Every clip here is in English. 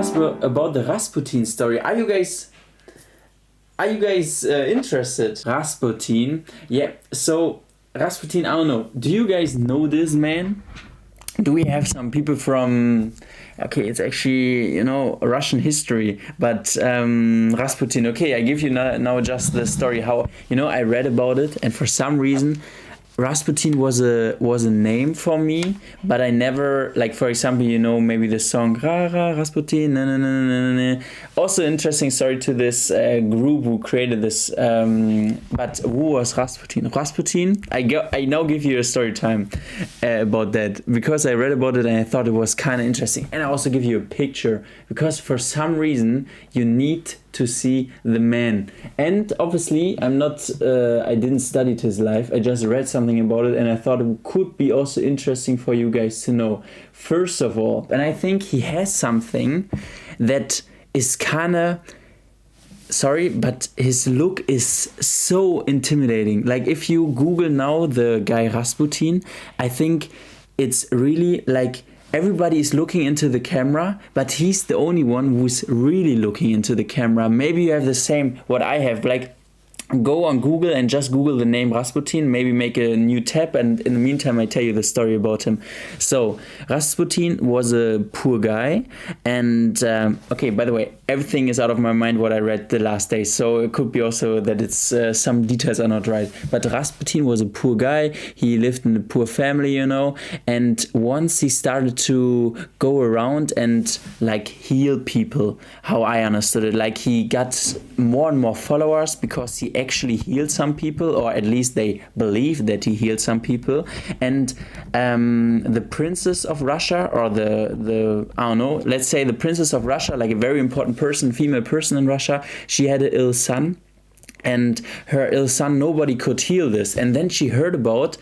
us about the Rasputin story. Are you guys interested? Rasputin. Yeah. So Rasputin, I don't know. Do you guys know this man? Do we have some people from? Okay, it's actually, Russian history, but Rasputin. Okay, I give you now just the story how I read about it, and for some reason Rasputin was a name for me, but I never, like, for example, maybe the song Ra Ra Rasputin, na na na na na. Also interesting story to this group who created this. But who was Rasputin? Rasputin, I now give you a story time about that, because I read about it and I thought it was kind of interesting. And I also give you a picture, because for some reason you need to see the man. And obviously I didn't study his life, I just read something about it, and I thought it could be also interesting for you guys to know. First of all, and I think he has something that is kinda, sorry, but his look is so intimidating. Like, if you Google now the guy Rasputin, I think it's really like everybody is looking into the camera, but he's the only one who's really looking into the camera. Maybe you have the same, what I have, like, go on Google and just Google the name Rasputin, maybe make a new tab, and in the meantime I tell you the story about him. So Rasputin was a poor guy, and okay, by the way, everything is out of my mind what I read the last day, so it could be also that it's some details are not right. But Rasputin was a poor guy, he lived in a poor family, and once he started to go around and like heal people, how I understood it, like he got more and more followers because he actually healed some people, or at least they believe that he healed some people. And the princess of Russia, or the I don't know, let's say the princess of Russia, like a very important person, female person in Russia, she had an ill son. And her ill son, nobody could heal this. And then she heard about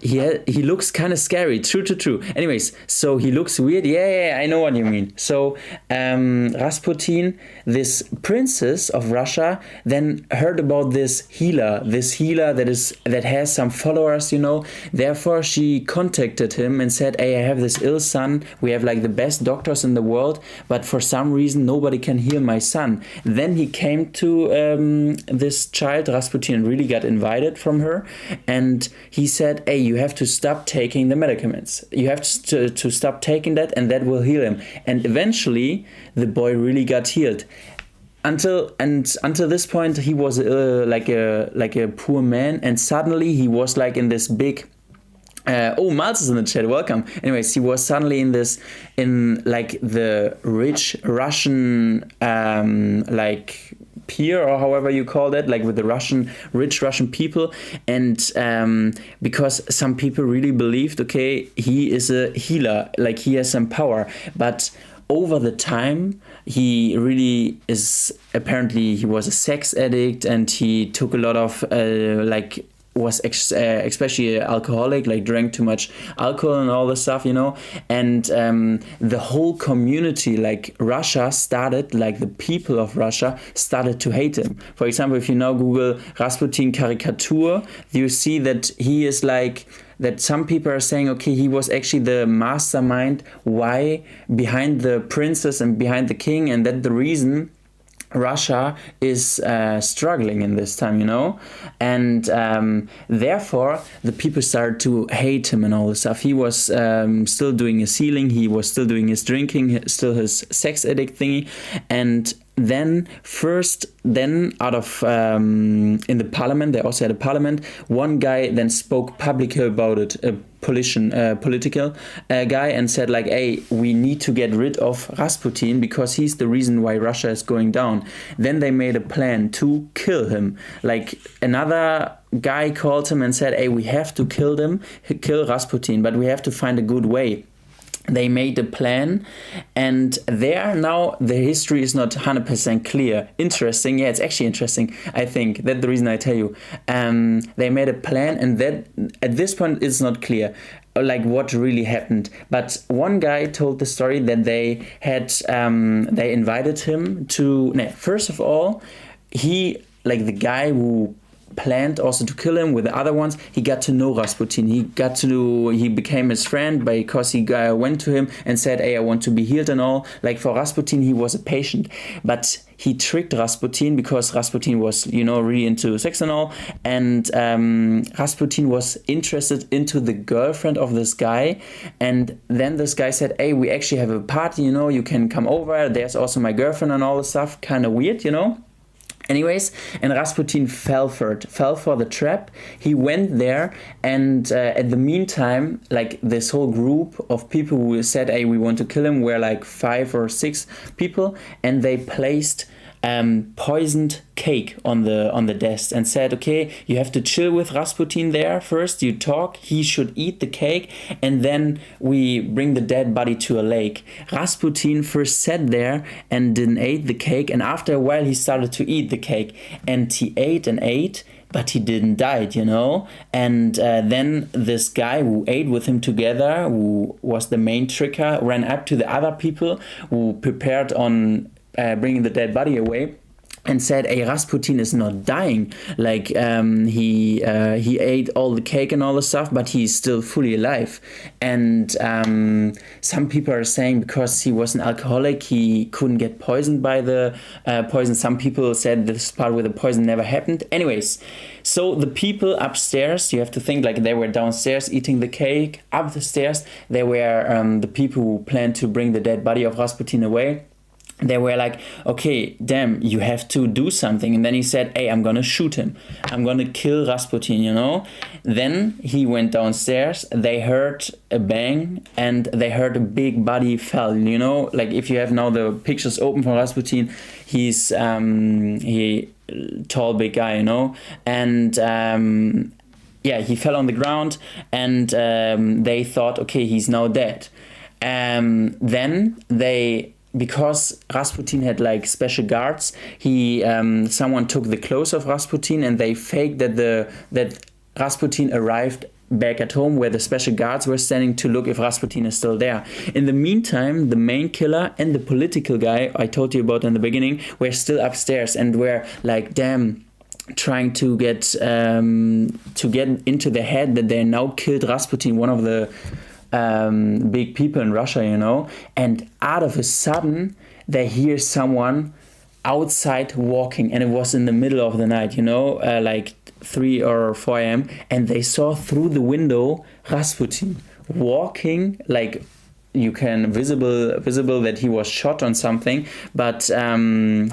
he looks kind of scary. True. Anyways, so he looks weird. Yeah, I know what you mean. So Rasputin, this princess of Russia, then heard about this healer that has some followers, Therefore, she contacted him and said, "Hey, I have this ill son. We have like the best doctors in the world, but for some reason nobody can heal my son." Then he came to this child, Rasputin, really got invited from her, and he said, "Hey, you have to stop taking the medicaments. You have to stop taking that, and that will heal him." And eventually, the boy really got healed. Until this point, he was like a poor man, and suddenly he was like in this big. Miles is in the chat. Welcome. Anyways, he was suddenly in like the rich Russian like peer, or however you call that, like with the rich Russian people, and because some people really believed, okay, he is a healer, like he has some power, but over the time he really is, apparently he was a sex addict, and he took a lot of was especially alcoholic, like drank too much alcohol and all this stuff, and the whole community, like Russia started, like the people of Russia started to hate him. For example, if you now Google Rasputin caricature, you see that he is like, that some people are saying, okay, he was actually the mastermind behind the princess and behind the king, and that the reason Russia is struggling in this time, and therefore the people started to hate him and all this stuff. He was still doing his healing, he was still doing his drinking, still his sex addict thingy, and then out of in the parliament, they also had a parliament, one guy then spoke publicly about it, a political guy, and said like, "Hey, we need to get rid of Rasputin because he's the reason why Russia is going down." Then they made a plan to kill him. Like, another guy called him and said, "Hey, we have to kill Rasputin, but we have to find a good way." They made a plan, and there now the history is not 100% clear. Interesting, yeah, it's actually interesting. I think that's the reason I tell you. They made a plan, and that at this point it's not clear, like what really happened. But one guy told the story that they invited him to. First of all, he, like the guy who planned also to kill him with the other ones. He got to know Rasputin. He became his friend because he went to him and said, hey, I want to be healed and all. Like for Rasputin, he was a patient, but he tricked Rasputin because Rasputin was, really into sex and all. And Rasputin was interested into the girlfriend of this guy. And then this guy said, hey, we actually have a party, you can come over. There's also my girlfriend and all this stuff. Kind of weird, Anyways, and Rasputin fell for the trap. He went there, and at the meantime, like this whole group of people who said, hey, we want to kill him, were like 5 or 6 people, and they placed poisoned cake on the desk and said, okay, you have to chill with Rasputin there first, you talk, he should eat the cake, and then we bring the dead body to a lake. Rasputin first sat there and didn't eat the cake, and after a while he started to eat the cake, and he ate and ate, but he didn't die, and then this guy who ate with him together, who was the main tricker, ran up to the other people who prepared on bringing the dead body away, and said, hey, Rasputin is not dying. Like, he ate all the cake and all the stuff, but he's still fully alive. And some people are saying because he was an alcoholic, he couldn't get poisoned by the poison. Some people said this part where the poison never happened. Anyways, so the people upstairs, you have to think like they were downstairs eating the cake. Up the stairs, they were the people who planned to bring the dead body of Rasputin away. They were like, okay, damn, you have to do something. And then he said, hey, I'm going to shoot him. I'm going to kill Rasputin, Then he went downstairs. They heard a bang and they heard a big body fell, Like if you have now the pictures open for Rasputin, he's tall, big guy, And he fell on the ground and they thought, okay, he's now dead. Then because Rasputin had like special guards, someone took the clothes of Rasputin and they faked that Rasputin arrived back at home where the special guards were standing to look if Rasputin is still there. In the meantime, the main killer and the political guy I told you about in the beginning were still upstairs and were like, damn, trying to get into their head that they now killed Rasputin, one of the big people in Russia, and out of a sudden they hear someone outside walking, and it was in the middle of the night, like 3 or 4 a.m. and they saw through the window Rasputin walking, like you can visible that he was shot on something, but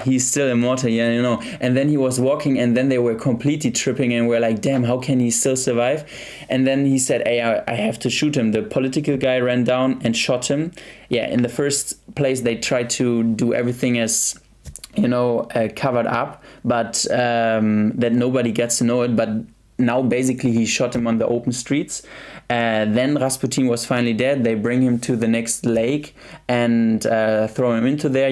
he's still immortal, and then he was walking, and then they were completely tripping and were like, damn, how can he still survive? And then he said, hey, I have to shoot him. The political guy ran down and shot him. In the first place they tried to do everything as covered up, but that nobody gets to know it, but now basically he shot him on the open streets. Then Rasputin was finally dead. They bring him to the next lake and throw him into there,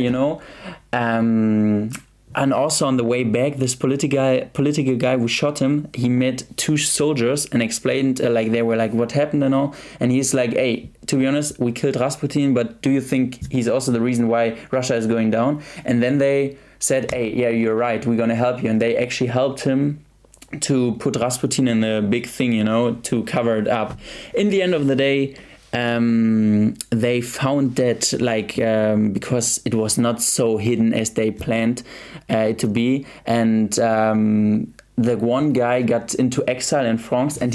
And also on the way back, this political guy who shot him, he met 2 soldiers and explained, they were like, what happened and all. And he's like, hey, to be honest, we killed Rasputin, but do you think he's also the reason why Russia is going down? And then they said, hey, yeah, you're right, we're going to help you. And they actually helped him to put Rasputin in a big thing, to cover it up. In the end of the day, they found that because it was not so hidden as they planned it to be, and the one guy got into exile in France, and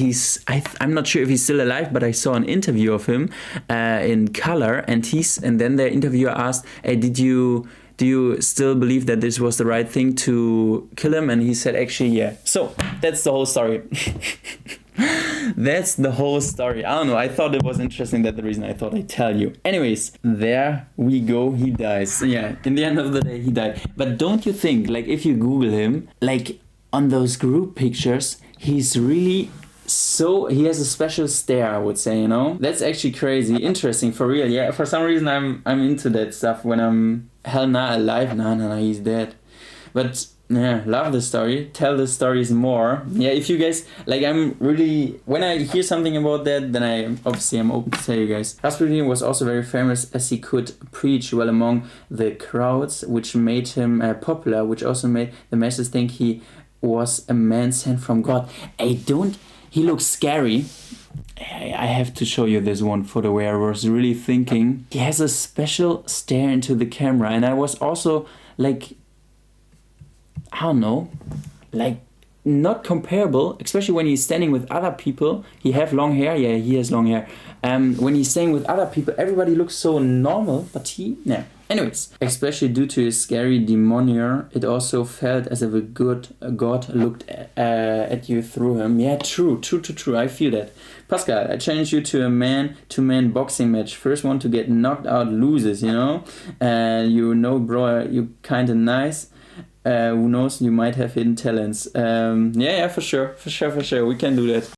I'm not sure if he's still alive, but I saw an interview of him in color, and then the interviewer asked, hey, do you still believe that this was the right thing to kill him? And he said, actually, yeah. So that's the whole story. That's the whole story. I don't know. I thought it was interesting. That's the reason I thought I'd tell you. Anyways, there we go. He dies. Yeah, in the end of the day, he died. But don't you think, like, if you Google him, like, on those group pictures, he's really... So he has a special stare, I would say, That's actually crazy. Interesting, for real. Yeah, for some reason I'm into that stuff when I'm alive. Nah, he's dead. But yeah, love the story. Tell the stories more. Yeah, if you guys like, I'm really, when I hear something about that, then I'm open to tell you guys. Rasputin was also very famous as he could preach well among the crowds, which made him popular, which also made the masses think he was a man sent from God. He looks scary. I have to show you this one photo where I was really thinking. He has a special stare into the camera, and I was also like, I don't know, like not comparable, especially when he's standing with other people. He have long hair. Yeah, he has long hair. When he's staying with other people, everybody looks so normal, but no. Anyways, especially due to his scary demeanor, it also felt as if a good God looked at you through him. Yeah, true. I feel that. Pascal, I challenge you to a man-to-man boxing match. First one to get knocked out loses, you know? Bro, you kinda nice. Who knows, you might have hidden talents. Yeah, for sure. We can do that.